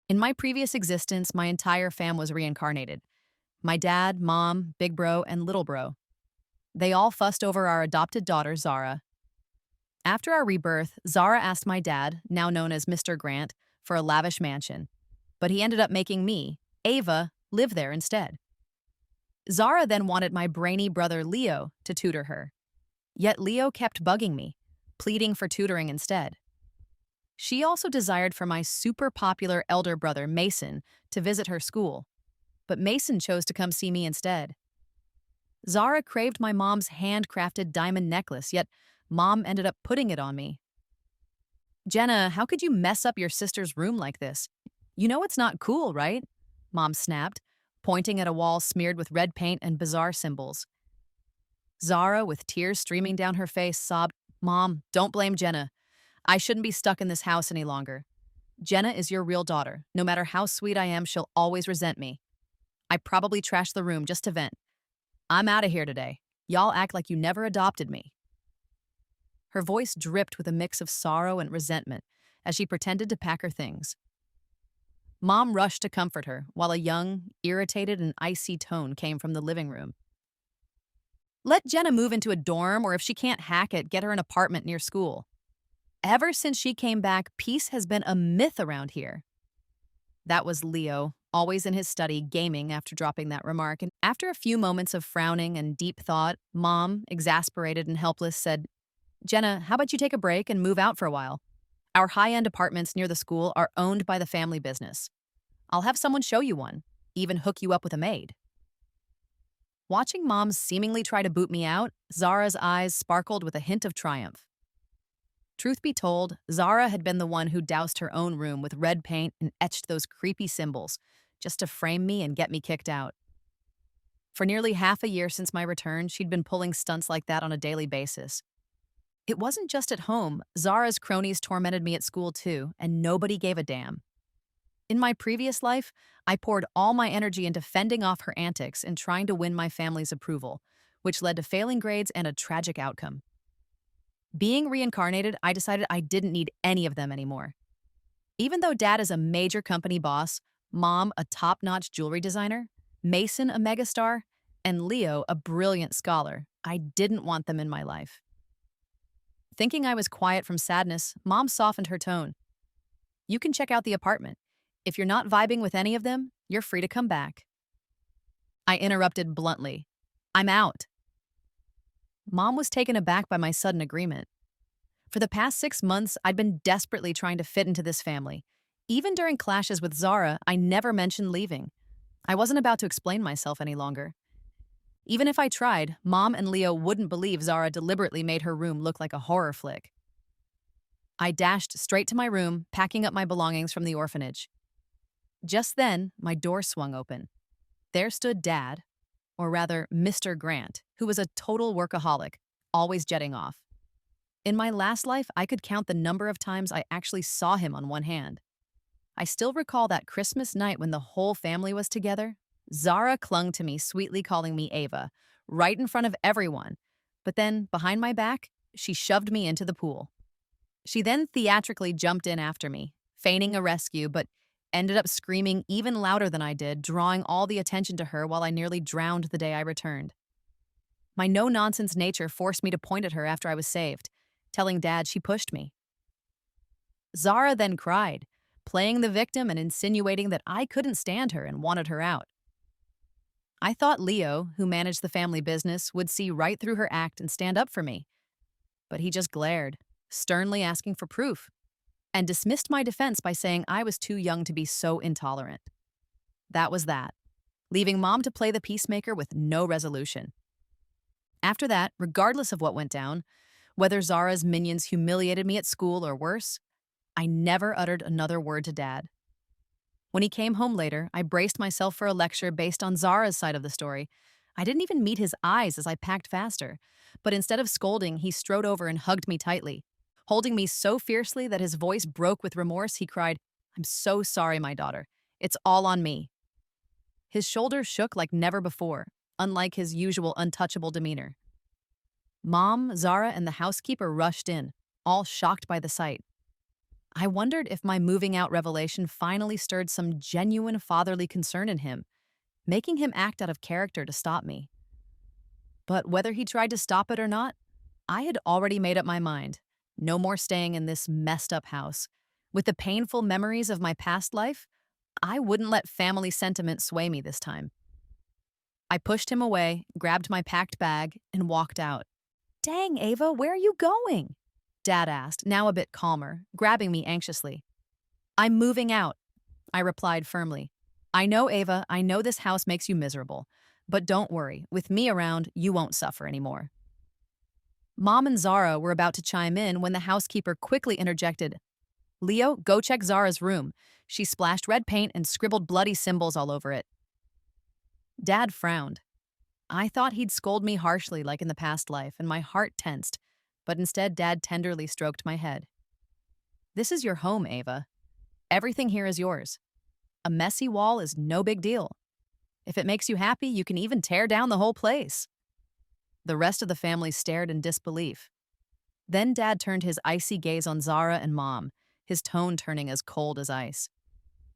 In my previous existence, my entire fam was reincarnated. My dad, mom, big bro, and little bro. They all fussed over our adopted daughter, Zara. After our rebirth, Zara asked my dad, now known as Mr. Grant, for a lavish mansion. But he ended up making me, Ava, live there instead. Zara then wanted my brainy brother Leo to tutor her. Yet Leo kept bugging me, pleading for tutoring instead. She also desired for my super popular elder brother Mason to visit her school, but Mason chose to come see me instead. Zara craved my mom's handcrafted diamond necklace, yet mom ended up putting it on me. Jenna, how could you mess up your sister's room like this? You know it's not cool, right? Mom snapped, pointing at a wall smeared with red paint and bizarre symbols. Zara, with tears streaming down her face, sobbed, Mom, don't blame Jenna. I shouldn't be stuck in this house any longer. Jenna is your real daughter. No matter how sweet I am, she'll always resent me. I probably trashed the room just to vent. I'm out of here today. Y'all act like you never adopted me. Her voice dripped with a mix of sorrow and resentment as she pretended to pack her things. Mom rushed to comfort her, while a young, irritated, and icy tone came from the living room. Let Jenna move into a dorm, or if she can't hack it, get her an apartment near school. Ever since she came back, peace has been a myth around here. That was Leo, always in his study, gaming after dropping that remark. And after a few moments of frowning and deep thought, Mom, exasperated and helpless, said, Jenna, how about you take a break and move out for a while? Our high-end apartments near the school are owned by the family business. I'll have someone show you one, even hook you up with a maid. Watching Mom seemingly try to boot me out, Zara's eyes sparkled with a hint of triumph. Truth be told, Zara had been the one who doused her own room with red paint and etched those creepy symbols, just to frame me and get me kicked out. For nearly half a year since my return, she'd been pulling stunts like that on a daily basis. It wasn't just at home. Zara's cronies tormented me at school too, and nobody gave a damn. In my previous life, I poured all my energy into fending off her antics and trying to win my family's approval, which led to failing grades and a tragic outcome. Being reincarnated, I decided I didn't need any of them anymore. Even though Dad is a major company boss, Mom a top-notch jewelry designer, Mason a megastar, and Leo a brilliant scholar, I didn't want them in my life. Thinking I was quiet from sadness, Mom softened her tone. You can check out the apartment. If you're not vibing with any of them, you're free to come back. I interrupted bluntly. I'm out. Mom was taken aback by my sudden agreement. For the past 6 months, I'd been desperately trying to fit into this family. Even during clashes with Zara, I never mentioned leaving. I wasn't about to explain myself any longer. Even if I tried, Mom and Leo wouldn't believe Zara deliberately made her room look like a horror flick. I dashed straight to my room, packing up my belongings from the orphanage. Just then, my door swung open. There stood Dad, or rather, Mr. Grant, who was a total workaholic, always jetting off. In my last life, I could count the number of times I actually saw him on one hand. I still recall that Christmas night when the whole family was together. Zara clung to me, sweetly calling me Ava, right in front of everyone. But then, behind my back, she shoved me into the pool. She then theatrically jumped in after me, feigning a rescue, but ended up screaming even louder than I did, drawing all the attention to her while I nearly drowned the day I returned. My no-nonsense nature forced me to point at her after I was saved, telling Dad she pushed me. Zara then cried, playing the victim and insinuating that I couldn't stand her and wanted her out. I thought Leo, who managed the family business, would see right through her act and stand up for me. But he just glared, sternly asking for proof, and dismissed my defense by saying I was too young to be so intolerant. That was that, leaving Mom to play the peacemaker with no resolution. After that, regardless of what went down, whether Zara's minions humiliated me at school or worse, I never uttered another word to Dad. When he came home later, I braced myself for a lecture based on Zara's side of the story. I didn't even meet his eyes as I packed faster, but instead of scolding, he strode over and hugged me tightly. Holding me so fiercely that his voice broke with remorse, he cried, I'm so sorry, my daughter. It's all on me. His shoulders shook like never before, unlike his usual untouchable demeanor. Mom, Zara, and the housekeeper rushed in, all shocked by the sight. I wondered if my moving out revelation finally stirred some genuine fatherly concern in him, making him act out of character to stop me. But whether he tried to stop it or not, I had already made up my mind. No more staying in this messed up house. With the painful memories of my past life, I wouldn't let family sentiment sway me this time. I pushed him away, grabbed my packed bag, and walked out. Dang, Ava, where are you going? Dad asked, now a bit calmer, grabbing me anxiously. I'm moving out, I replied firmly. I know, Ava, I know this house makes you miserable. But don't worry, with me around, you won't suffer anymore. Mom and Zara were about to chime in when the housekeeper quickly interjected. Leo, go check Zara's room. She splashed red paint and scribbled bloody symbols all over it. Dad frowned. I thought he'd scold me harshly like in the past life, and my heart tensed, but instead Dad tenderly stroked my head. This is your home, Ava. Everything here is yours. A messy wall is no big deal. If it makes you happy, you can even tear down the whole place. The rest of the family stared in disbelief. Then Dad turned his icy gaze on Zara and Mom, his tone turning as cold as ice.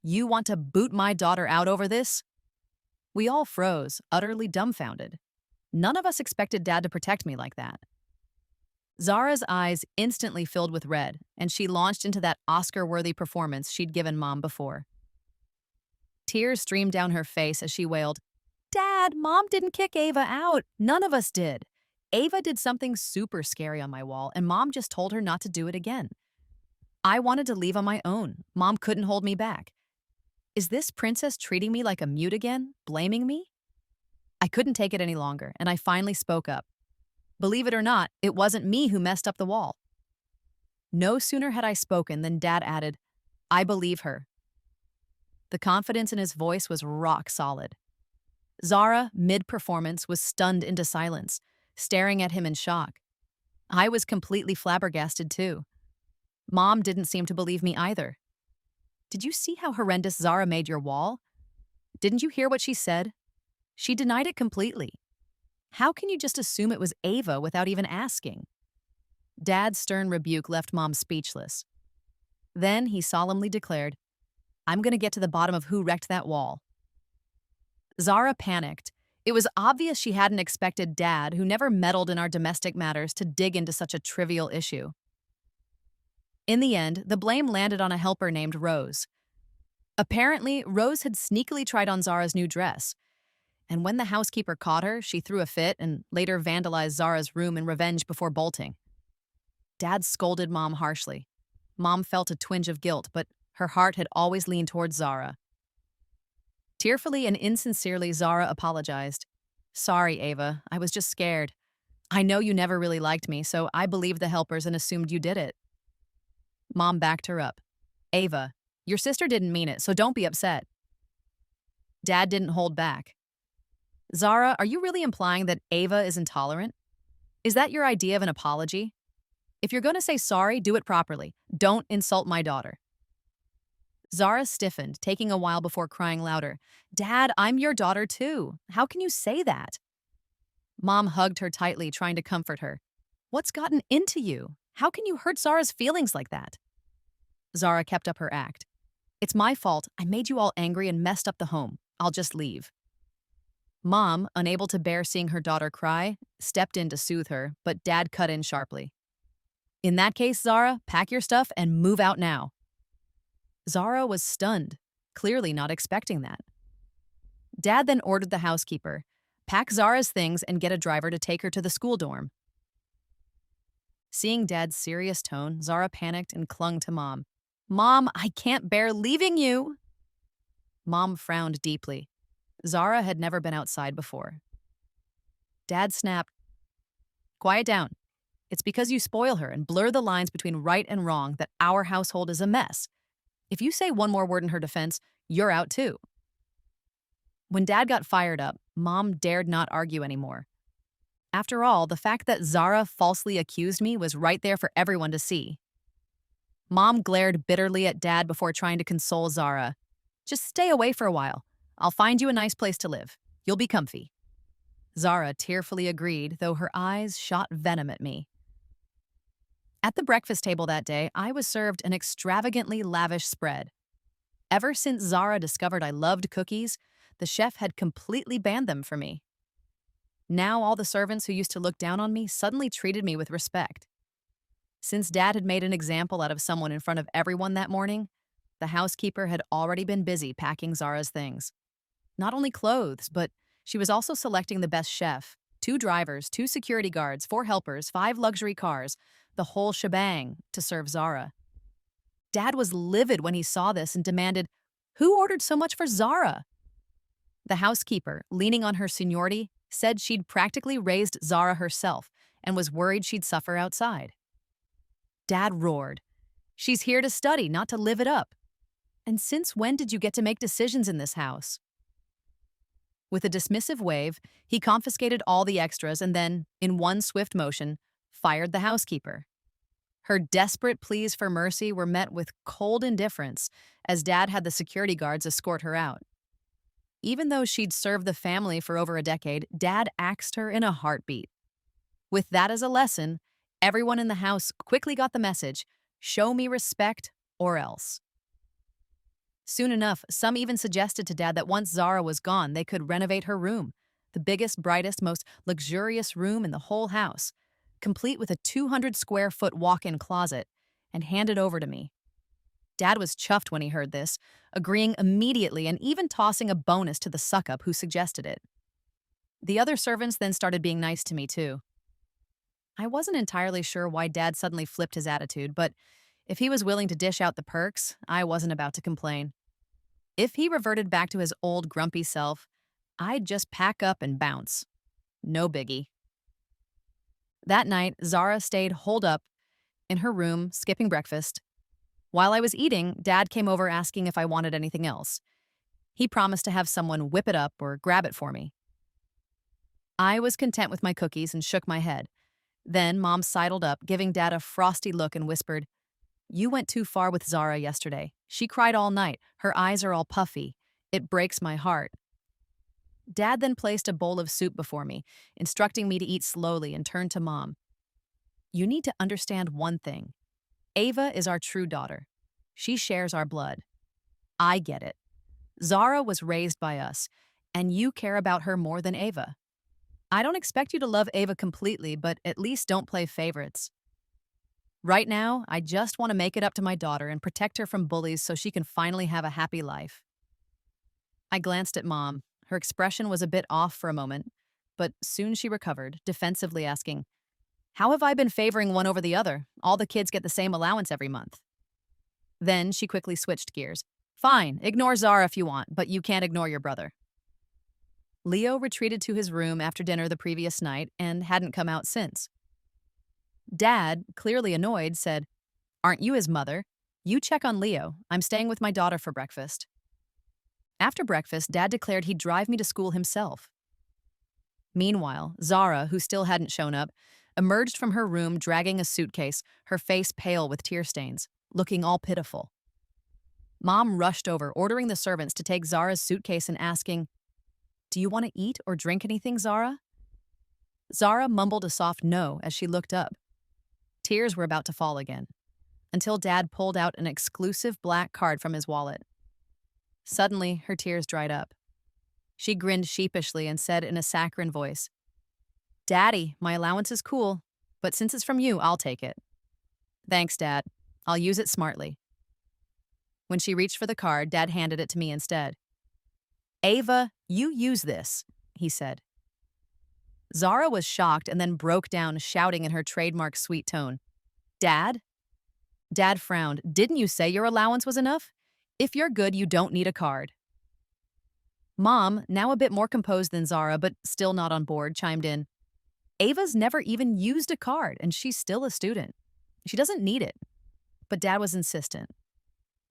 You want to boot my daughter out over this? We all froze, utterly dumbfounded. None of us expected Dad to protect me like that. Zara's eyes instantly filled with red, and she launched into that Oscar-worthy performance she'd given Mom before. Tears streamed down her face as she wailed, Dad, Mom didn't kick Ava out. None of us did. Ava did something super scary on my wall, and Mom just told her not to do it again. I wanted to leave on my own. Mom couldn't hold me back. Is this princess treating me like a mute again, blaming me? I couldn't take it any longer, and I finally spoke up. Believe it or not, it wasn't me who messed up the wall. No sooner had I spoken than Dad added, I believe her. The confidence in his voice was rock solid. Zara, mid-performance, was stunned into silence, staring at him in shock. I was completely flabbergasted, too. Mom didn't seem to believe me either. Did you see how horrendous Zara made your wall? Didn't you hear what she said? She denied it completely. How can you just assume it was Ava without even asking? Dad's stern rebuke left Mom speechless. Then he solemnly declared, I'm going to get to the bottom of who wrecked that wall. Zara panicked. It was obvious she hadn't expected Dad, who never meddled in our domestic matters, to dig into such a trivial issue. In the end, the blame landed on a helper named Rose. Apparently, Rose had sneakily tried on Zara's new dress, and when the housekeeper caught her, she threw a fit and later vandalized Zara's room in revenge before bolting. Dad scolded Mom harshly. Mom felt a twinge of guilt, but her heart had always leaned towards Zara. Tearfully and insincerely, Zara apologized. Sorry, Ava, I was just scared. I know you never really liked me, so I believed the helpers and assumed you did it. Mom backed her up. Ava, your sister didn't mean it, so don't be upset. Dad didn't hold back. Zara, are you really implying that Ava is intolerant? Is that your idea of an apology? If you're going to say sorry, do it properly. Don't insult my daughter. Zara stiffened, taking a while before crying louder. Dad, I'm your daughter too. How can you say that? Mom hugged her tightly, trying to comfort her. What's gotten into you? How can you hurt Zara's feelings like that? Zara kept up her act. It's my fault. I made you all angry and messed up the home. I'll just leave. Mom, unable to bear seeing her daughter cry, stepped in to soothe her, but Dad cut in sharply. In that case, Zara, pack your stuff and move out now. Zara was stunned, clearly not expecting that. Dad then ordered the housekeeper, pack Zara's things and get a driver to take her to the school dorm. Seeing Dad's serious tone, Zara panicked and clung to Mom. Mom, I can't bear leaving you. Mom frowned deeply. Zara had never been outside before. Dad snapped, Quiet down. It's because you spoil her and blur the lines between right and wrong that our household is a mess. If you say one more word in her defense, you're out too. When Dad got fired up, Mom dared not argue anymore. After all, the fact that Zara falsely accused me was right there for everyone to see. Mom glared bitterly at Dad before trying to console Zara. Just stay away for a while. I'll find you a nice place to live. You'll be comfy. Zara tearfully agreed, though her eyes shot venom at me. At the breakfast table that day, I was served an extravagantly lavish spread. Ever since Zara discovered I loved cookies, the chef had completely banned them for me. Now all the servants who used to look down on me suddenly treated me with respect. Since Dad had made an example out of someone in front of everyone that morning, the housekeeper had already been busy packing Zara's things. Not only clothes, but she was also selecting the best chef, 2 drivers, 2 security guards, 4 helpers, 5 luxury cars, the whole shebang to serve Zara. Dad was livid when he saw this and demanded, "Who ordered so much for Zara?" The housekeeper, leaning on her seniority, said she'd practically raised Zara herself and was worried she'd suffer outside. Dad roared, "She's here to study, not to live it up. And since when did you get to make decisions in this house?" With a dismissive wave, he confiscated all the extras and then, in one swift motion, fired the housekeeper. Her desperate pleas for mercy were met with cold indifference as Dad had the security guards escort her out. Even though she'd served the family for over a decade, Dad axed her in a heartbeat. With that as a lesson, everyone in the house quickly got the message, show me respect or else. Soon enough, some even suggested to Dad that once Zara was gone, they could renovate her room, the biggest, brightest, most luxurious room in the whole house, complete with a 200-square-foot walk-in closet, and hand it over to me. Dad was chuffed when he heard this, agreeing immediately and even tossing a bonus to the suck-up who suggested it. The other servants then started being nice to me, too. I wasn't entirely sure why Dad suddenly flipped his attitude, but if he was willing to dish out the perks, I wasn't about to complain. If he reverted back to his old grumpy self, I'd just pack up and bounce. No biggie. That night, Zara stayed holed up in her room, skipping breakfast. While I was eating, Dad came over asking if I wanted anything else. He promised to have someone whip it up or grab it for me. I was content with my cookies and shook my head. Then Mom sidled up, giving Dad a frosty look and whispered, "You went too far with Zara yesterday. She cried all night. Her eyes are all puffy. It breaks my heart." Dad then placed a bowl of soup before me, instructing me to eat slowly and turned to Mom. "You need to understand one thing. Ava is our true daughter. She shares our blood. I get it. Zara was raised by us, and you care about her more than Ava. I don't expect you to love Ava completely, but at least don't play favorites. Right now, I just want to make it up to my daughter and protect her from bullies so she can finally have a happy life." I glanced at Mom. Her expression was a bit off for a moment, but soon she recovered, defensively asking, "How have I been favoring one over the other? All the kids get the same allowance every month." Then she quickly switched gears. "Fine, ignore Zara if you want, but you can't ignore your brother." Leo retreated to his room after dinner the previous night and hadn't come out since. Dad, clearly annoyed, said, "Aren't you his mother? You check on Leo. I'm staying with my daughter for breakfast." After breakfast, Dad declared he'd drive me to school himself. Meanwhile, Zara, who still hadn't shown up, emerged from her room dragging a suitcase, her face pale with tear stains, looking all pitiful. Mom rushed over, ordering the servants to take Zara's suitcase and asking, "Do you want to eat or drink anything, Zara?" Zara mumbled a soft no as she looked up. Tears were about to fall again, until Dad pulled out an exclusive black card from his wallet. Suddenly, her tears dried up. She grinned sheepishly and said in a saccharine voice, "Daddy, my allowance is cool, but since it's from you, I'll take it." "Thanks, Dad. I'll use it smartly." When she reached for the card, Dad handed it to me instead. "Ava, you use this," he said. Zara was shocked and then broke down, shouting in her trademark sweet tone, "Dad?" Dad frowned. "Didn't you say your allowance was enough? If you're good, you don't need a card." Mom, now a bit more composed than Zara, but still not on board, chimed in, "Ava's never even used a card, and she's still a student. She doesn't need it." But Dad was insistent.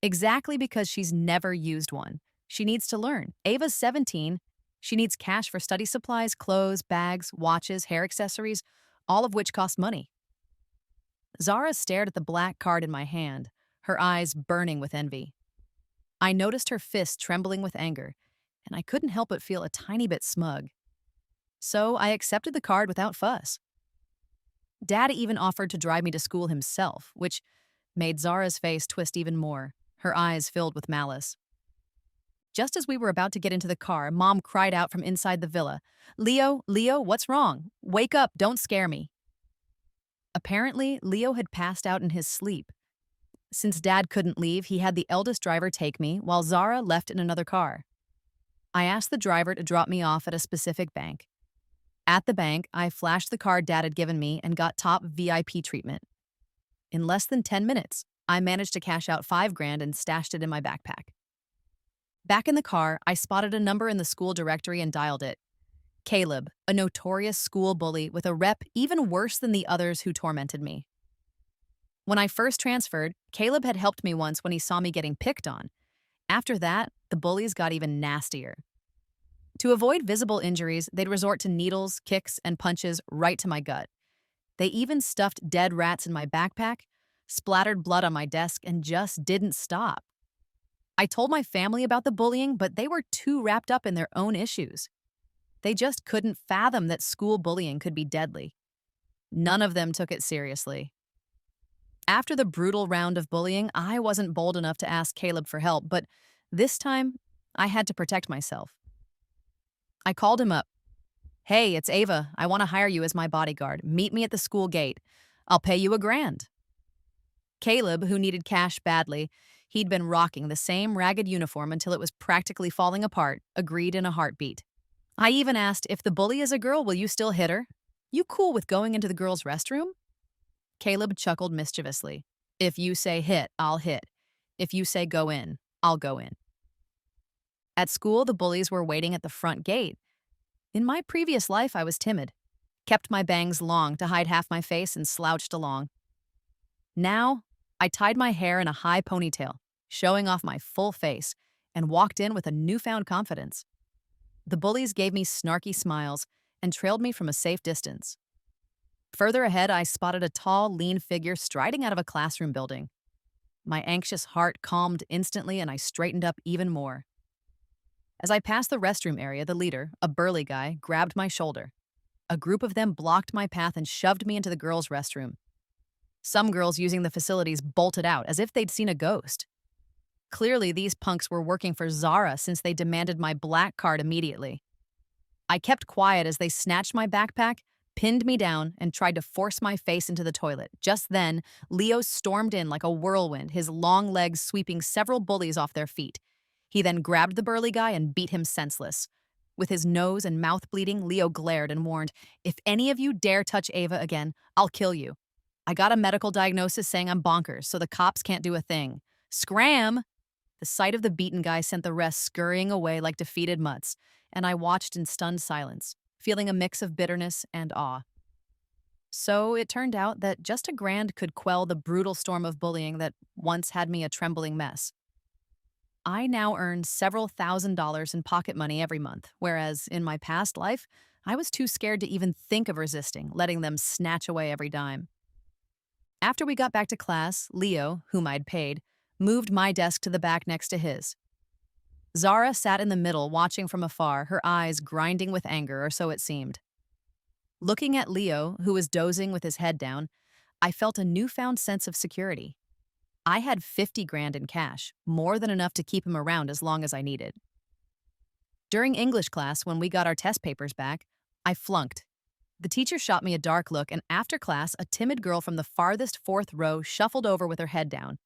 "Exactly because she's never used one. She needs to learn. Ava's 17. She needs cash for study supplies, clothes, bags, watches, hair accessories, all of which cost money." Zara stared at the black card in my hand, her eyes burning with envy. I noticed her fist trembling with anger, and I couldn't help but feel a tiny bit smug. So I accepted the card without fuss. Dad even offered to drive me to school himself, which made Zara's face twist even more, her eyes filled with malice. Just as we were about to get into the car, Mom cried out from inside the villa, "Leo, Leo, what's wrong? Wake up, don't scare me." Apparently, Leo had passed out in his sleep. Since Dad couldn't leave, he had the eldest driver take me, while Zara left in another car. I asked the driver to drop me off at a specific bank. At the bank, I flashed the card Dad had given me and got top VIP treatment. In less than 10 minutes, I managed to cash out 5 grand and stashed it in my backpack. Back in the car, I spotted a number in the school directory and dialed it. Caleb, a notorious school bully with a rep even worse than the others who tormented me. When I first transferred, Caleb had helped me once when he saw me getting picked on. After that, the bullies got even nastier. To avoid visible injuries, they'd resort to needles, kicks, and punches right to my gut. They even stuffed dead rats in my backpack, splattered blood on my desk, and just didn't stop. I told my family about the bullying, but they were too wrapped up in their own issues. They just couldn't fathom that school bullying could be deadly. None of them took it seriously. After the brutal round of bullying, I wasn't bold enough to ask Caleb for help, but this time, I had to protect myself. I called him up. "Hey, it's Ava. I want to hire you as my bodyguard. Meet me at the school gate. I'll pay you $1,000. Caleb, who needed cash badly, he'd been rocking the same ragged uniform until it was practically falling apart, agreed in a heartbeat. I even asked, "If the bully is a girl, will you still hit her? You cool with going into the girls' restroom?" Caleb chuckled mischievously. "If you say hit, I'll hit. If you say go in, I'll go in." At school, the bullies were waiting at the front gate. In my previous life, I was timid, kept my bangs long to hide half my face, and slouched along. Now, I tied my hair in a high ponytail, showing off my full face, and walked in with a newfound confidence. The bullies gave me snarky smiles and trailed me from a safe distance. Further ahead, I spotted a tall, lean figure striding out of a classroom building. My anxious heart calmed instantly, and I straightened up even more. As I passed the restroom area, the leader, a burly guy, grabbed my shoulder. A group of them blocked my path and shoved me into the girls' restroom. Some girls using the facilities bolted out as if they'd seen a ghost. Clearly, these punks were working for Zara since they demanded my black card immediately. I kept quiet as they snatched my backpack, pinned me down, and tried to force my face into the toilet. Just then, Leo stormed in like a whirlwind, his long legs sweeping several bullies off their feet. He then grabbed the burly guy and beat him senseless. With his nose and mouth bleeding, Leo glared and warned, "If any of you dare touch Ava again, I'll kill you. I got a medical diagnosis saying I'm bonkers, so the cops can't do a thing. Scram!" The sight of the beaten guy sent the rest scurrying away like defeated mutts, and I watched in stunned silence, feeling a mix of bitterness and awe. So it turned out that just $1,000 could quell the brutal storm of bullying that once had me a trembling mess. I now earn several $1,000s in pocket money every month, whereas in my past life, I was too scared to even think of resisting, letting them snatch away every dime. After we got back to class, Leo, whom I'd paid, moved my desk to the back next to his. Zara sat in the middle, watching from afar, her eyes grinding with anger, or so it seemed. Looking at Leo, who was dozing with his head down, I felt a newfound sense of security. I had 50 grand in cash, more than enough to keep him around as long as I needed. During English class, when we got our test papers back, I flunked. The teacher shot me a dark look, and after class, a timid girl from the farthest fourth row shuffled over with her head down.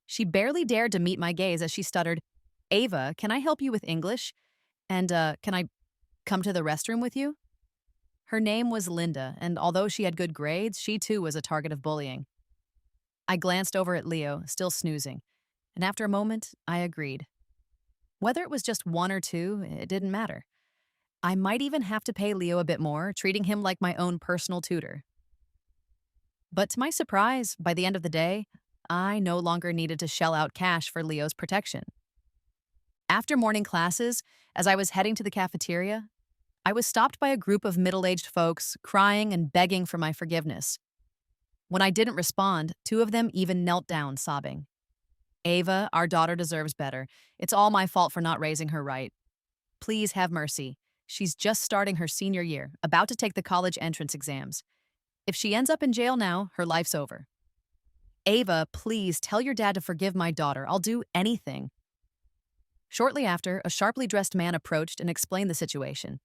She barely dared to meet my gaze as she stuttered, "Ava, can I help you with English? And, can I come to the restroom with you?" Her name was Linda, and although she had good grades, she too was a target of bullying. I glanced over at Leo, still snoozing, and after a moment, I agreed. Whether it was just one or two, it didn't matter. I might even have to pay Leo a bit more, treating him like my own personal tutor. But to my surprise, by the end of the day, I no longer needed to shell out cash for Leo's protection. After morning classes, as I was heading to the cafeteria, I was stopped by a group of middle-aged folks crying and begging for my forgiveness. When I didn't respond, two of them even knelt down, sobbing. "Ava, our daughter deserves better. It's all my fault for not raising her right. Please have mercy. She's just starting her senior year, about to take the college entrance exams. If she ends up in jail now, her life's over. Ava, please tell your dad to forgive my daughter. I'll do anything. Shortly after, a sharply dressed man approached and explained the situation.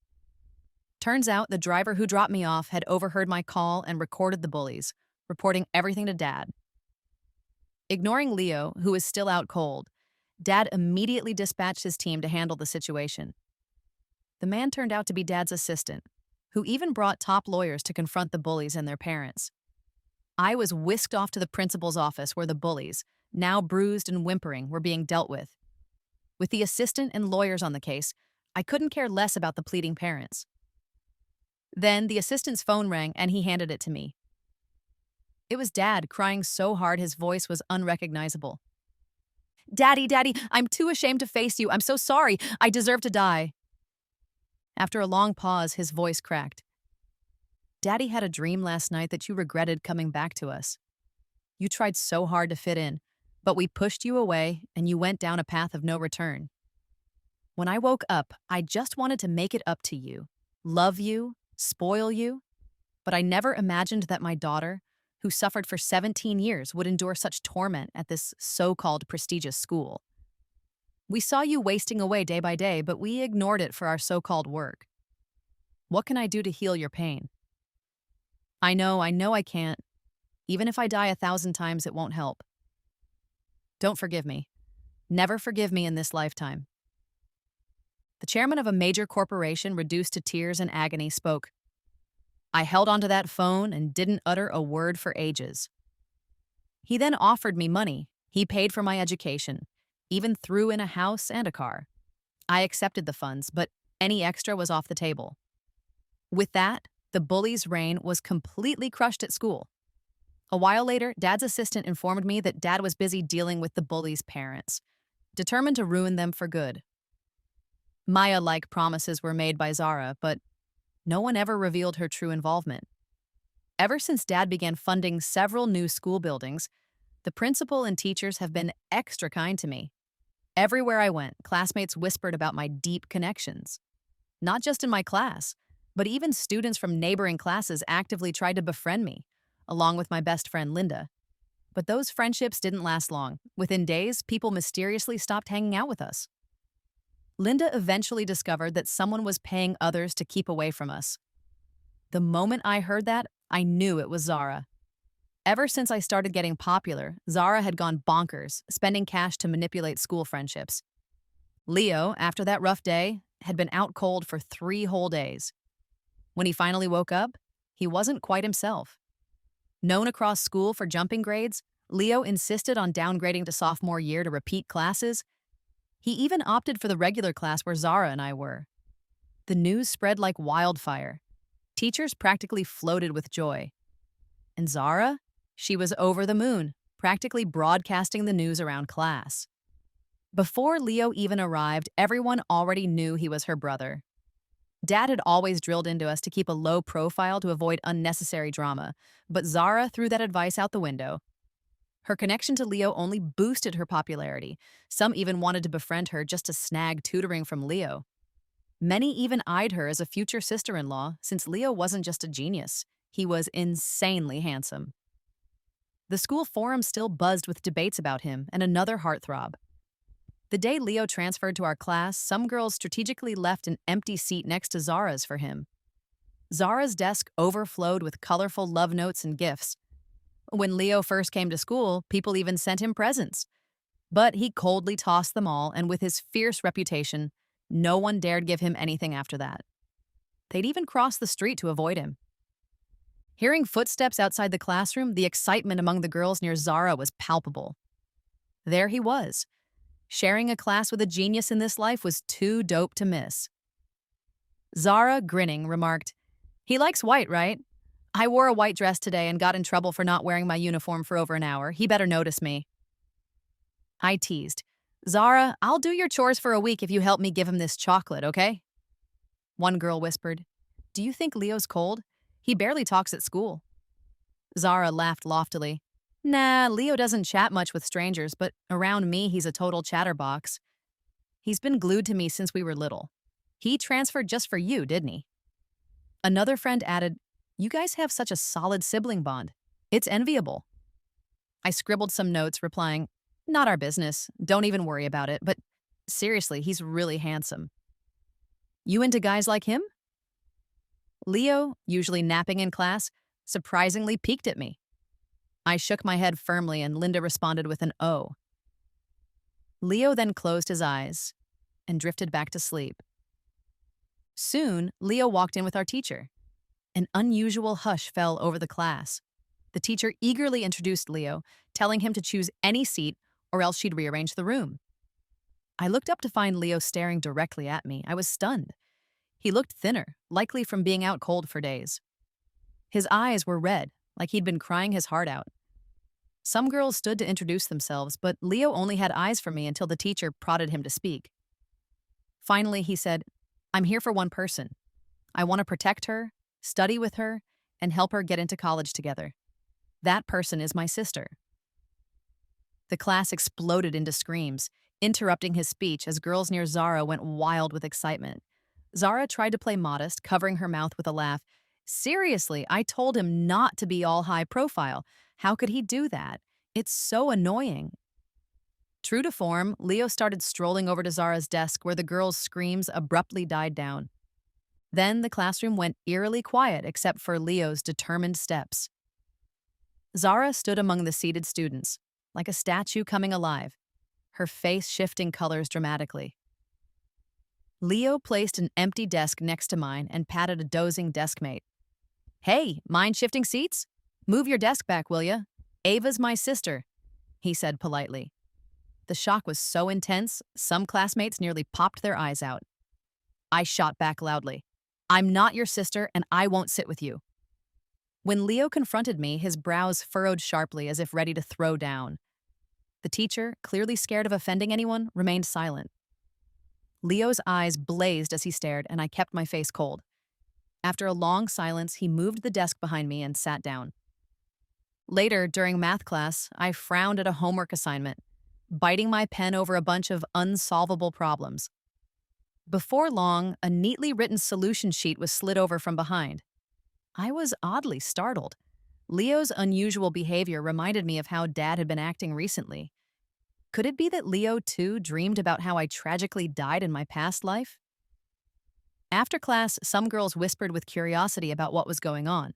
Turns out the driver who dropped me off had overheard my call and recorded the bullies, reporting everything to Dad. Ignoring Leo, who was still out cold, Dad immediately dispatched his team to handle the situation. The man turned out to be Dad's assistant, who even brought top lawyers to confront the bullies and their parents. I was whisked off to the principal's office where the bullies, now bruised and whimpering, were being dealt with. With the assistant and lawyers on the case, I couldn't care less about the pleading parents. Then the assistant's phone rang and he handed it to me. It was Dad, crying so hard his voice was unrecognizable. Daddy, Daddy, I'm too ashamed to face you. I'm so sorry. I deserve to die. After a long pause, his voice cracked. Daddy had a dream last night that you regretted coming back to us. You tried so hard to fit in, but we pushed you away and you went down a path of no return. When I woke up, I just wanted to make it up to you, love you, spoil you, but I never imagined that my daughter, who suffered for 17 years, would endure such torment at this so-called prestigious school. We saw you wasting away day by day, but we ignored it for our so-called work. What can I do to heal your pain? I know I can't. Even if I die 1,000 times, it won't help. Don't forgive me. Never forgive me in this lifetime. The chairman of a major corporation, reduced to tears and agony, spoke. I held onto that phone and didn't utter a word for ages. He then offered me money. He paid for my education, even threw in a house and a car. I accepted the funds, but any extra was off the table. With that, the bully's reign was completely crushed at school. A while later, Dad's assistant informed me that Dad was busy dealing with the bullies' parents, determined to ruin them for good. Maya-like promises were made by Zara, but no one ever revealed her true involvement. Ever since Dad began funding several new school buildings, the principal and teachers have been extra kind to me. Everywhere I went, classmates whispered about my deep connections. Not just in my class, but even students from neighboring classes actively tried to befriend me, along with my best friend Linda. But those friendships didn't last long. Within days, people mysteriously stopped hanging out with us. Linda eventually discovered that someone was paying others to keep away from us. The moment I heard that, I knew it was Zara. Ever since I started getting popular, Zara had gone bonkers, spending cash to manipulate school friendships. Leo, after that rough day, had been out cold for 3 whole days. When he finally woke up, he wasn't quite himself. Known across school for jumping grades, Leo insisted on downgrading to sophomore year to repeat classes. He even opted for the regular class where Zara and I were. The news spread like wildfire. Teachers practically floated with joy. And Zara? She was over the moon, practically broadcasting the news around class. Before Leo even arrived, everyone already knew he was her brother. Dad had always drilled into us to keep a low profile to avoid unnecessary drama, but Zara threw that advice out the window. Her connection to Leo only boosted her popularity. Some even wanted to befriend her just to snag tutoring from Leo. Many even eyed her as a future sister-in-law, since Leo wasn't just a genius. He was insanely handsome. The school forum still buzzed with debates about him, and another heartthrob. The day Leo transferred to our class, some girls strategically left an empty seat next to Zara's for him. Zara's desk overflowed with colorful love notes and gifts. When Leo first came to school, people even sent him presents. But he coldly tossed them all, and with his fierce reputation, no one dared give him anything after that. They'd even cross the street to avoid him. Hearing footsteps outside the classroom, the excitement among the girls near Zara was palpable. There he was. Sharing a class with a genius in this life was too dope to miss. Zara, grinning, remarked, "He likes white, right? I wore a white dress today and got in trouble for not wearing my uniform for over an hour. He better notice me." I teased, "Zara, I'll do your chores for a week if you help me give him this chocolate, okay?" One girl whispered, "Do you think Leo's cold? He barely talks at school." Zara laughed loftily. "Nah, Leo doesn't chat much with strangers, but around me he's a total chatterbox. He's been glued to me since we were little. He transferred just for you, didn't he?" Another friend added, You guys have such a solid sibling bond. It's enviable. I scribbled some notes replying, not our business, don't even worry about it, but seriously, he's really handsome. You into guys like him? Leo, usually napping in class, surprisingly peeked at me. I shook my head firmly and Linda responded with an "oh." Leo then closed his eyes and drifted back to sleep. Soon, Leo walked in with our teacher. An unusual hush fell over the class. The teacher eagerly introduced Leo, telling him to choose any seat or else she'd rearrange the room. I looked up to find Leo staring directly at me. I was stunned. He looked thinner, likely from being out cold for days. His eyes were red, like he'd been crying his heart out. Some girls stood to introduce themselves, but Leo only had eyes for me until the teacher prodded him to speak. Finally, he said, I'm here for one person. I want to protect her, study with her, and help her get into college together. That person is my sister. The class exploded into screams, interrupting his speech as girls near Zara went wild with excitement. Zara tried to play modest, covering her mouth with a laugh. Seriously, I told him not to be all high profile. How could he do that? It's so annoying. True to form, Leo started strolling over to Zara's desk where the girls' screams abruptly died down. Then the classroom went eerily quiet except for Leo's determined steps. Zara stood among the seated students, like a statue coming alive, her face shifting colors dramatically. Leo placed an empty desk next to mine and patted a dozing deskmate. Hey, mind shifting seats? Move your desk back, will ya? Ava's my sister, he said politely. The shock was so intense, some classmates nearly popped their eyes out. I shot back loudly. I'm not your sister, and I won't sit with you. When Leo confronted me, his brows furrowed sharply as if ready to throw down. The teacher, clearly scared of offending anyone, remained silent. Leo's eyes blazed as he stared, and I kept my face cold. After a long silence, he moved the desk behind me and sat down. Later, during math class, I frowned at a homework assignment, biting my pen over a bunch of unsolvable problems. Before long, a neatly written solution sheet was slid over from behind. I was oddly startled. Leo's unusual behavior reminded me of how Dad had been acting recently. Could it be that Leo, too, dreamed about how I tragically died in my past life? After class, some girls whispered with curiosity about what was going on.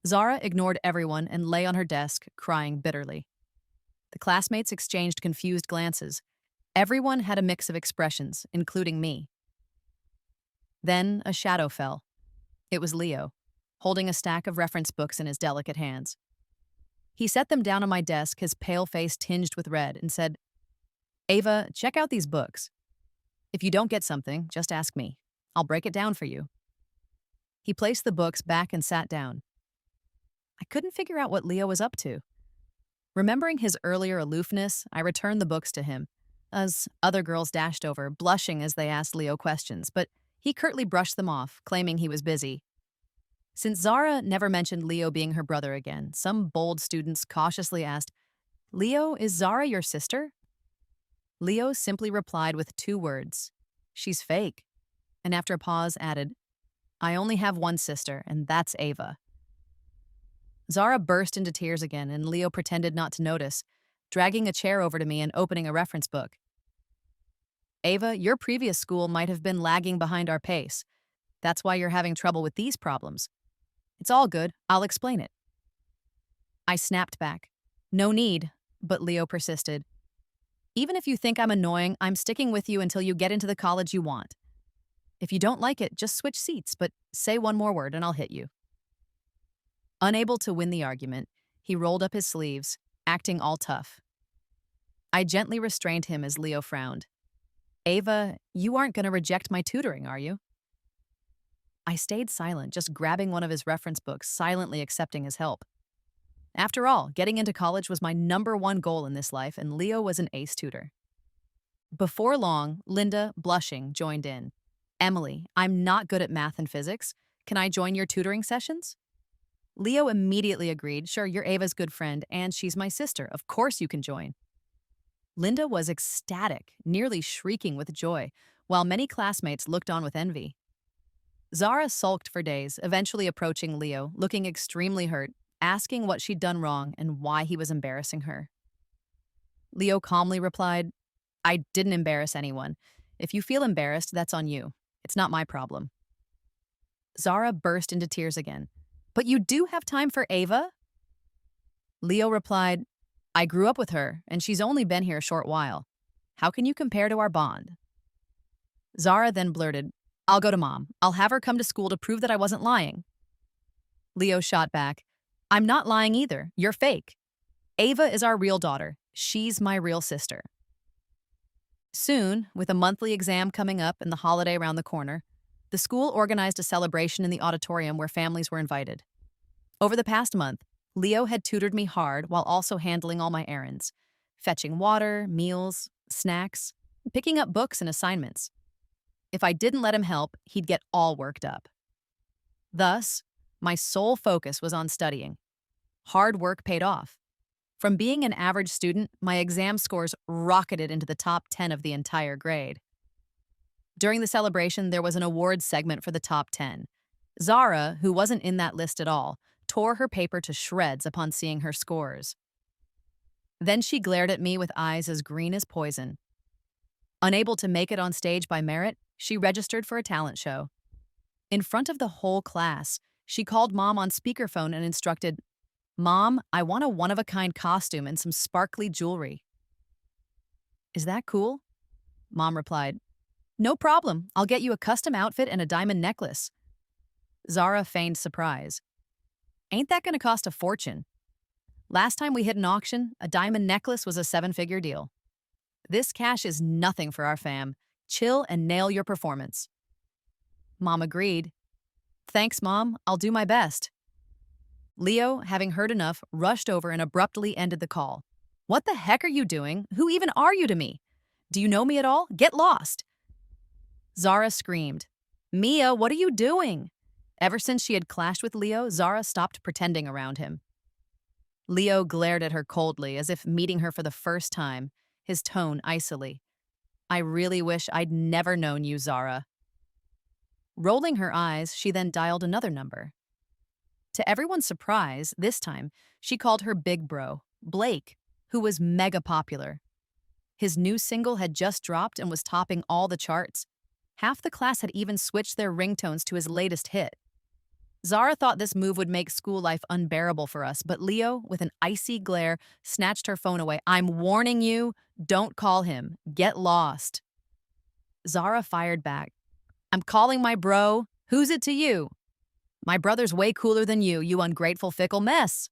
Zara ignored everyone and lay on her desk, crying bitterly. The classmates exchanged confused glances. Everyone had a mix of expressions, including me. Then a shadow fell. It was Leo, holding a stack of reference books in his delicate hands. He set them down on my desk, his pale face tinged with red, and said, Ava, check out these books. If you don't get something, just ask me. I'll break it down for you. He placed the books back and sat down. I couldn't figure out what Leo was up to. Remembering his earlier aloofness, I returned the books to him, as other girls dashed over, blushing as they asked Leo questions, but he curtly brushed them off, claiming he was busy. Since Zara never mentioned Leo being her brother again, some bold students cautiously asked, Leo, is Zara your sister? Leo simply replied with 2 words, she's fake, and after a pause added, I only have one sister, and that's Ava. Zara burst into tears again, and Leo pretended not to notice, dragging a chair over to me and opening a reference book. Ava, your previous school might have been lagging behind our pace. That's why you're having trouble with these problems. It's all good. I'll explain it. I snapped back. No need, but Leo persisted. Even if you think I'm annoying, I'm sticking with you until you get into the college you want. If you don't like it, just switch seats, but say one more word and I'll hit you. Unable to win the argument, he rolled up his sleeves, acting all tough. I gently restrained him as Leo frowned. Ava, you aren't going to reject my tutoring, are you? I stayed silent, just grabbing one of his reference books, silently accepting his help. After all, getting into college was my #1 goal in this life, and Leo was an ace tutor. Before long, Linda, blushing, joined in. Emily, I'm not good at math and physics. Can I join your tutoring sessions? Leo immediately agreed, sure, you're Ava's good friend, and she's my sister. Of course you can join. Linda was ecstatic, nearly shrieking with joy, while many classmates looked on with envy. Zara sulked for days, eventually approaching Leo, looking extremely hurt, asking what she'd done wrong and why he was embarrassing her. Leo calmly replied, I didn't embarrass anyone. If you feel embarrassed, that's on you. It's not my problem. Zara burst into tears again. But you do have time for Ava? Leo replied, I grew up with her, and she's only been here a short while. How can you compare to our bond? Zara then blurted, I'll go to Mom. I'll have her come to school to prove that I wasn't lying. Leo shot back, I'm not lying either. You're fake. Ava is our real daughter. She's my real sister. Soon, with a monthly exam coming up and the holiday around the corner, the school organized a celebration in the auditorium where families were invited. Over the past month, Leo had tutored me hard while also handling all my errands, fetching water, meals, snacks, picking up books and assignments. If I didn't let him help, he'd get all worked up. Thus, my sole focus was on studying. Hard work paid off. From being an average student, my exam scores rocketed into the top 10 of the entire grade. During the celebration, there was an awards segment for the top 10. Zara, who wasn't in that list at all, tore her paper to shreds upon seeing her scores. Then she glared at me with eyes as green as poison. Unable to make it on stage by merit, she registered for a talent show. In front of the whole class, she called Mom on speakerphone and instructed, Mom, I want a one-of-a-kind costume and some sparkly jewelry. Is that cool? Mom replied, No problem. I'll get you a custom outfit and a diamond necklace. Zara feigned surprise. Ain't that going to cost a fortune? Last time we hit an auction, a diamond necklace was a 7-figure deal. This cash is nothing for our fam. Chill and nail your performance. Mom agreed. Thanks, Mom. I'll do my best. Leo, having heard enough, rushed over and abruptly ended the call. What the heck are you doing? Who even are you to me? Do you know me at all? Get lost. Zara screamed. Mia, what are you doing? Ever since she had clashed with Leo, Zara stopped pretending around him. Leo glared at her coldly, as if meeting her for the first time, his tone icily. I really wish I'd never known you, Zara. Rolling her eyes, she then dialed another number. To everyone's surprise, this time, she called her big bro, Blake, who was mega popular. His new single had just dropped and was topping all the charts. Half the class had even switched their ringtones to his latest hit. Zara thought this move would make school life unbearable for us, but Leo, with an icy glare, snatched her phone away. I'm warning you, don't call him. Get lost. Zara fired back. I'm calling my bro. Who's it to you? My brother's way cooler than you ungrateful, fickle mess.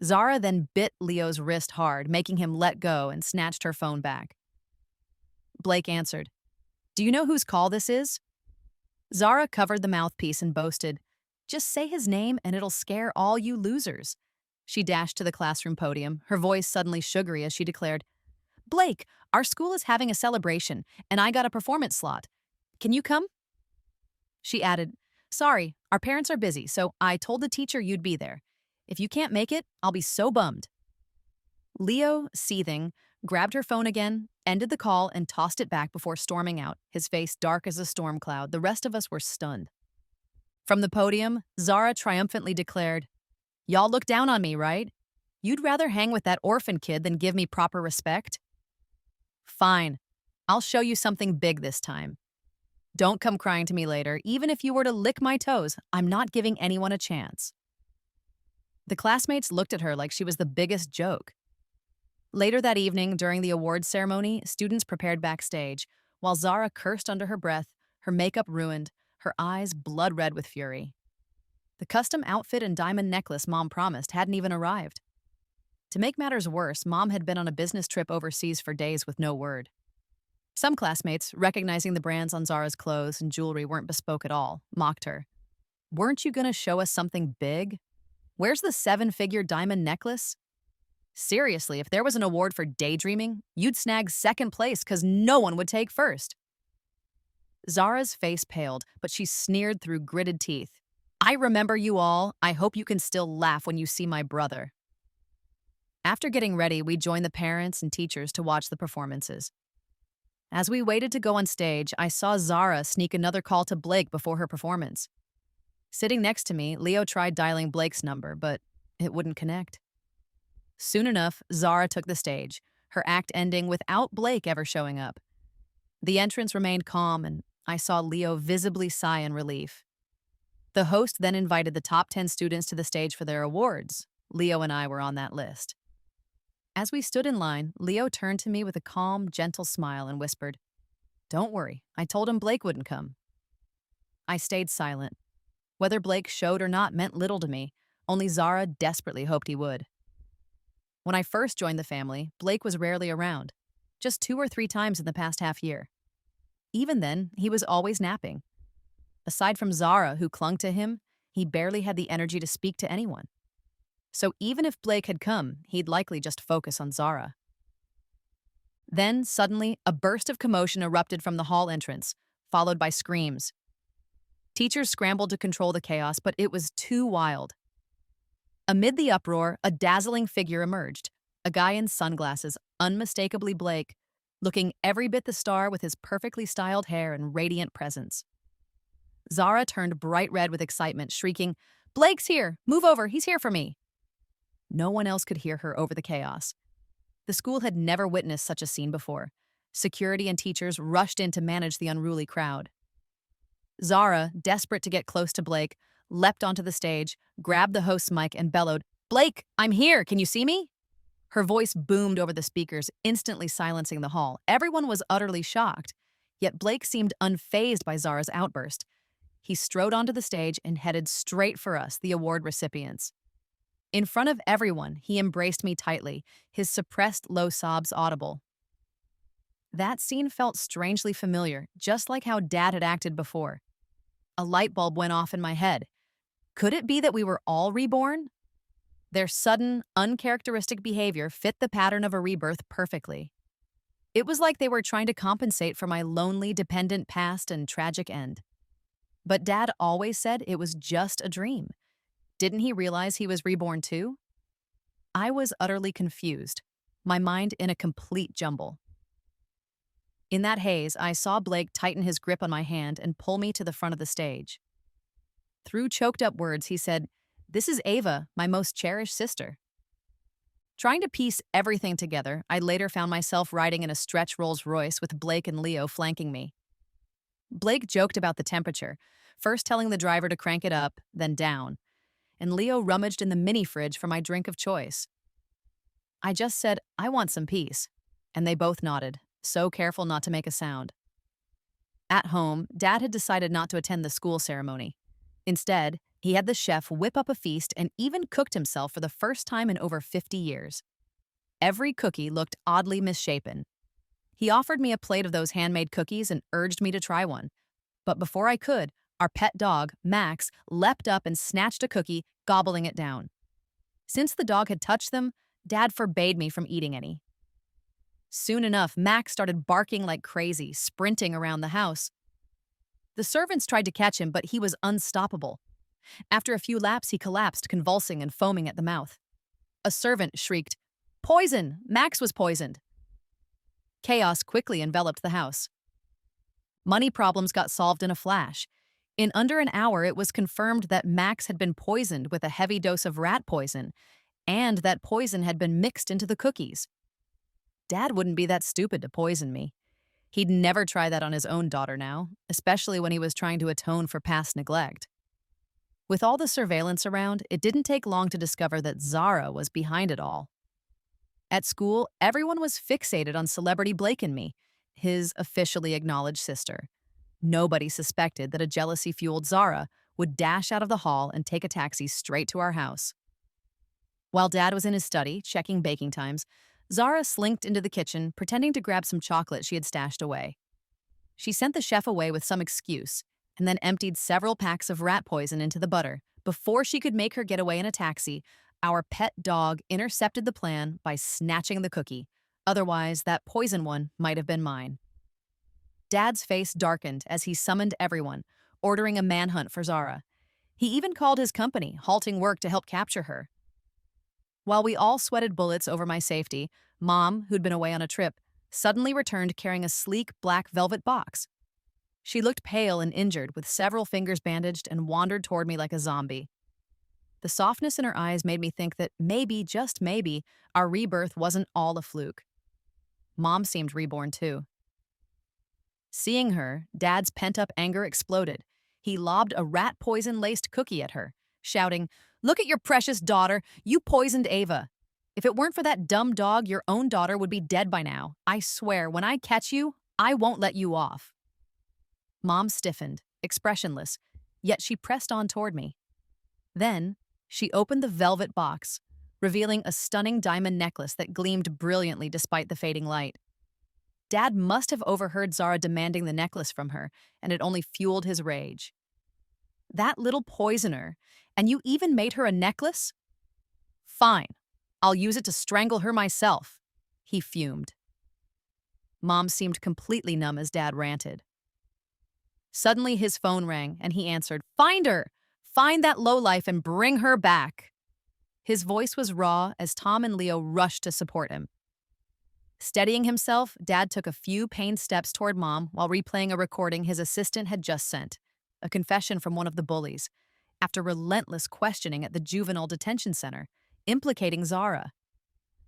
Zara then bit Leo's wrist hard, making him let go and snatched her phone back. Blake answered. Do you know whose call this is? Zara covered the mouthpiece and boasted, Just say his name and it'll scare all you losers. She dashed to the classroom podium, her voice suddenly sugary as she declared, Blake, our school is having a celebration, and I got a performance slot. Can you come? She added, Sorry, our parents are busy, so I told the teacher you'd be there. If you can't make it, I'll be so bummed. Leo, seething, grabbed her phone again, ended the call, and tossed it back before storming out, his face dark as a storm cloud. The rest of us were stunned. From the podium, Zara triumphantly declared, Y'all look down on me, right? You'd rather hang with that orphan kid than give me proper respect? Fine. I'll show you something big this time. Don't come crying to me later. Even if you were to lick my toes, I'm not giving anyone a chance. The classmates looked at her like she was the biggest joke. Later that evening, during the awards ceremony, students prepared backstage, while Zara cursed under her breath, her makeup ruined, her eyes blood red with fury. The custom outfit and diamond necklace Mom promised hadn't even arrived. To make matters worse, Mom had been on a business trip overseas for days with no word. Some classmates, recognizing the brands on Zara's clothes and jewelry weren't bespoke at all, mocked her. Weren't you going to show us something big? Where's the 7-figure diamond necklace? Seriously, if there was an award for daydreaming, you'd snag second place because no one would take first. Zara's face paled, but she sneered through gritted teeth. I remember you all. I hope you can still laugh when you see my brother. After getting ready, we joined the parents and teachers to watch the performances. As we waited to go on stage, I saw Zara sneak another call to Blake before her performance. Sitting next to me, Leo tried dialing Blake's number, but it wouldn't connect. Soon enough, Zara took the stage, her act ending without Blake ever showing up. The entrance remained calm, and I saw Leo visibly sigh in relief. The host then invited the top 10 students to the stage for their awards. Leo and I were on that list. As we stood in line, Leo turned to me with a calm, gentle smile and whispered, "Don't worry, I told him Blake wouldn't come." I stayed silent. Whether Blake showed or not meant little to me, only Zara desperately hoped he would. When I first joined the family, Blake was rarely around, just 2 or 3 times in the past half year. Even then, he was always napping. Aside from Zara, who clung to him, he barely had the energy to speak to anyone. So even if Blake had come, he'd likely just focus on Zara. Then, suddenly, a burst of commotion erupted from the hall entrance, followed by screams. Teachers scrambled to control the chaos, but it was too wild. Amid the uproar, a dazzling figure emerged, a guy in sunglasses, unmistakably Blake, looking every bit the star with his perfectly styled hair and radiant presence. Zara turned bright red with excitement, shrieking, "Blake's here! Move over, he's here for me!" No one else could hear her over the chaos. The school had never witnessed such a scene before. Security and teachers rushed in to manage the unruly crowd. Zara, desperate to get close to Blake, leapt onto the stage, grabbed the host's mic, and bellowed, "Blake, I'm here! Can you see me?" Her voice boomed over the speakers, instantly silencing the hall. Everyone was utterly shocked, yet Blake seemed unfazed by Zara's outburst. He strode onto the stage and headed straight for us, the award recipients. In front of everyone, he embraced me tightly, his suppressed low sobs audible. That scene felt strangely familiar, just like how Dad had acted before. A light bulb went off in my head. Could it be that we were all reborn? Their sudden, uncharacteristic behavior fit the pattern of a rebirth perfectly. It was like they were trying to compensate for my lonely, dependent past and tragic end. But Dad always said it was just a dream. Didn't he realize he was reborn too? I was utterly confused, my mind in a complete jumble. In that haze, I saw Blake tighten his grip on my hand and pull me to the front of the stage. Through choked-up words, he said, "This is Ava, my most cherished sister." Trying to piece everything together, I later found myself riding in a stretch Rolls-Royce with Blake and Leo flanking me. Blake joked about the temperature, first telling the driver to crank it up, then down, and Leo rummaged in the mini fridge for my drink of choice. I just said, "I want some peace," and they both nodded, so careful not to make a sound. At home, Dad had decided not to attend the school ceremony. Instead, he had the chef whip up a feast and even cooked himself for the first time in over 50 years. Every cookie looked oddly misshapen. He offered me a plate of those handmade cookies and urged me to try one. But before I could, our pet dog, Max, leapt up and snatched a cookie, gobbling it down. Since the dog had touched them, Dad forbade me from eating any. Soon enough, Max started barking like crazy, sprinting around the house. The servants tried to catch him, but he was unstoppable. After a few laps, he collapsed, convulsing and foaming at the mouth. A servant shrieked, "Poison! Max was poisoned!" Chaos quickly enveloped the house. Money problems got solved in a flash. In under an hour, it was confirmed that Max had been poisoned with a heavy dose of rat poison, and that poison had been mixed into the cookies. Dad wouldn't be that stupid to poison me. He'd never try that on his own daughter now, especially when he was trying to atone for past neglect. With all the surveillance around, it didn't take long to discover that Zara was behind it all. At school, everyone was fixated on celebrity Blake and me, his officially acknowledged sister. Nobody suspected that a jealousy-fueled Zara would dash out of the hall and take a taxi straight to our house. While Dad was in his study, checking baking times, Zara slinked into the kitchen, pretending to grab some chocolate she had stashed away. She sent the chef away with some excuse, and then emptied several packs of rat poison into the butter. Before she could make her getaway in a taxi, our pet dog intercepted the plan by snatching the cookie. Otherwise, that poison one might have been mine. Dad's face darkened as he summoned everyone, ordering a manhunt for Zara. He even called his company, halting work to help capture her. While we all sweated bullets over my safety, Mom, who'd been away on a trip, suddenly returned carrying a sleek black velvet box. She looked pale and injured, with several fingers bandaged, and wandered toward me like a zombie. The softness in her eyes made me think that maybe, just maybe, our rebirth wasn't all a fluke. Mom seemed reborn too. Seeing her, Dad's pent-up anger exploded. He lobbed a rat poison-laced cookie at her, shouting, "Look at your precious daughter! You poisoned Ava! If it weren't for that dumb dog, your own daughter would be dead by now. I swear, when I catch you, I won't let you off." Mom stiffened, expressionless, yet she pressed on toward me. Then, she opened the velvet box, revealing a stunning diamond necklace that gleamed brilliantly despite the fading light. Dad must have overheard Zara demanding the necklace from her, and it only fueled his rage. "That little poisoner, and you even made her a necklace? Fine, I'll use it to strangle her myself," he fumed. Mom seemed completely numb as Dad ranted. Suddenly his phone rang, and he answered, "Find her! Find that lowlife and bring her back!" His voice was raw as Tom and Leo rushed to support him. Steadying himself, Dad took a few pained steps toward Mom while replaying a recording his assistant had just sent, a confession from one of the bullies, after relentless questioning at the juvenile detention center, implicating Zara.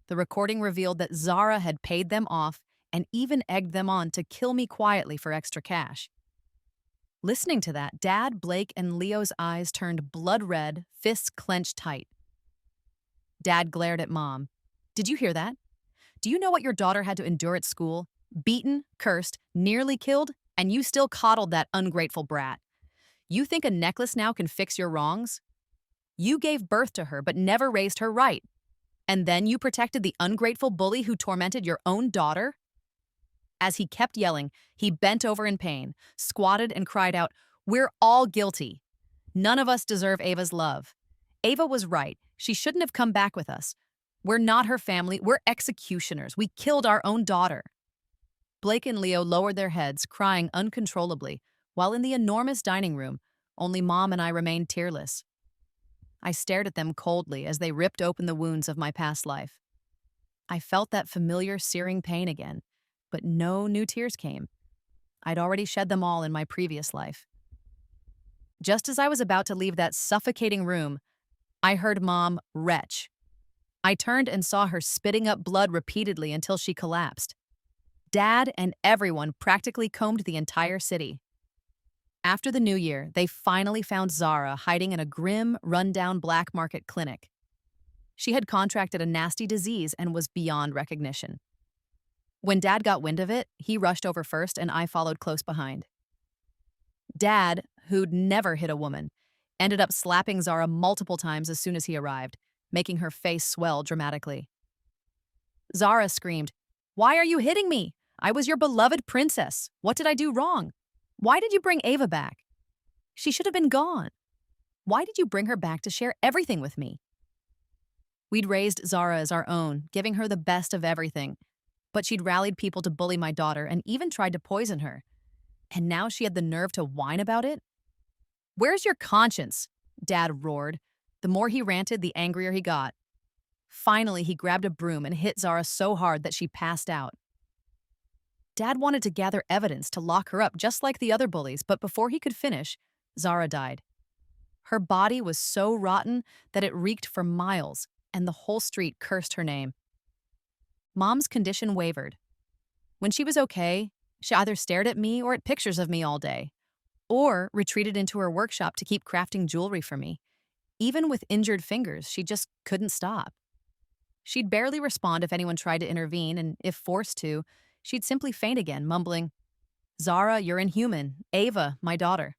The recording revealed that Zara had paid them off and even egged them on to kill me quietly for extra cash. Listening to that, Dad, Blake, and Leo's eyes turned blood red, fists clenched tight. Dad glared at Mom. "Did you hear that? Do you know what your daughter had to endure at school? Beaten, cursed, nearly killed, and you still coddled that ungrateful brat. You think a necklace now can fix your wrongs? You gave birth to her but never raised her right. And then you protected the ungrateful bully who tormented your own daughter?" As he kept yelling, he bent over in pain, squatted, and cried out, "We're all guilty. None of us deserve Ava's love. Ava was right. She shouldn't have come back with us. We're not her family. We're executioners. We killed our own daughter." Blake and Leo lowered their heads, crying uncontrollably, while in the enormous dining room, only Mom and I remained tearless. I stared at them coldly as they ripped open the wounds of my past life. I felt that familiar searing pain again, but no new tears came. I'd already shed them all in my previous life. Just as I was about to leave that suffocating room, I heard Mom retch. I turned and saw her spitting up blood repeatedly until she collapsed. Dad and everyone practically combed the entire city. After the new year, they finally found Zara hiding in a grim, run-down black market clinic. She had contracted a nasty disease and was beyond recognition. When Dad got wind of it, he rushed over first and I followed close behind. Dad, who'd never hit a woman, ended up slapping Zara multiple times as soon as he arrived, making her face swell dramatically. Zara screamed, "Why are you hitting me? I was your beloved princess. What did I do wrong? Why did you bring Ava back? She should have been gone. Why did you bring her back to share everything with me?" We'd raised Zara as our own, giving her the best of everything, but she'd rallied people to bully my daughter and even tried to poison her. And now she had the nerve to whine about it? "Where's your conscience?" Dad roared. The more he ranted, the angrier he got. Finally, he grabbed a broom and hit Zara so hard that she passed out. Dad wanted to gather evidence to lock her up just like the other bullies, but before he could finish, Zara died. Her body was so rotten that it reeked for miles, and the whole street cursed her name. Mom's condition wavered. When she was okay, she either stared at me or at pictures of me all day, or retreated into her workshop to keep crafting jewelry for me. Even with injured fingers, she just couldn't stop. She'd barely respond if anyone tried to intervene, and if forced to, she'd simply faint again, mumbling, "Zara, you're inhuman. Ava, my daughter."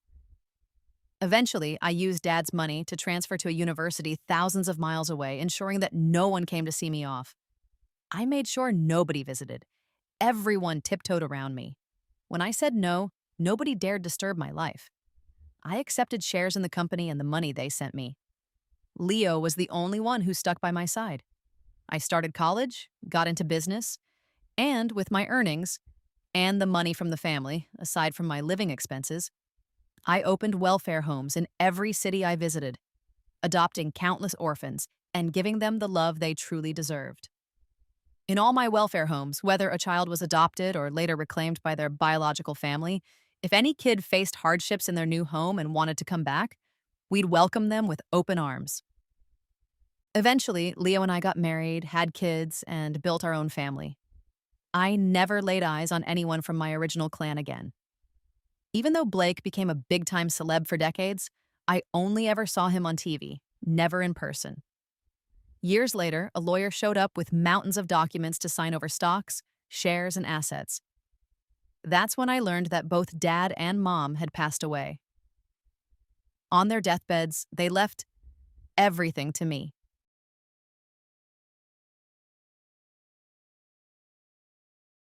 Eventually, I used Dad's money to transfer to a university thousands of miles away, ensuring that no one came to see me off. I made sure nobody visited. Everyone tiptoed around me. When I said no, nobody dared disturb my life. I accepted shares in the company and the money they sent me. Leo was the only one who stuck by my side. I started college, got into business, and with my earnings, and the money from the family, aside from my living expenses, I opened welfare homes in every city I visited, adopting countless orphans and giving them the love they truly deserved. In all my welfare homes, whether a child was adopted or later reclaimed by their biological family, if any kid faced hardships in their new home and wanted to come back, we'd welcome them with open arms. Eventually, Leo and I got married, had kids, and built our own family. I never laid eyes on anyone from my original clan again. Even though Blake became a big time celeb for decades, I only ever saw him on TV, never in person. Years later, a lawyer showed up with mountains of documents to sign over stocks, shares, and assets. That's when I learned that both dad and mom had passed away. On their deathbeds, they left everything to me.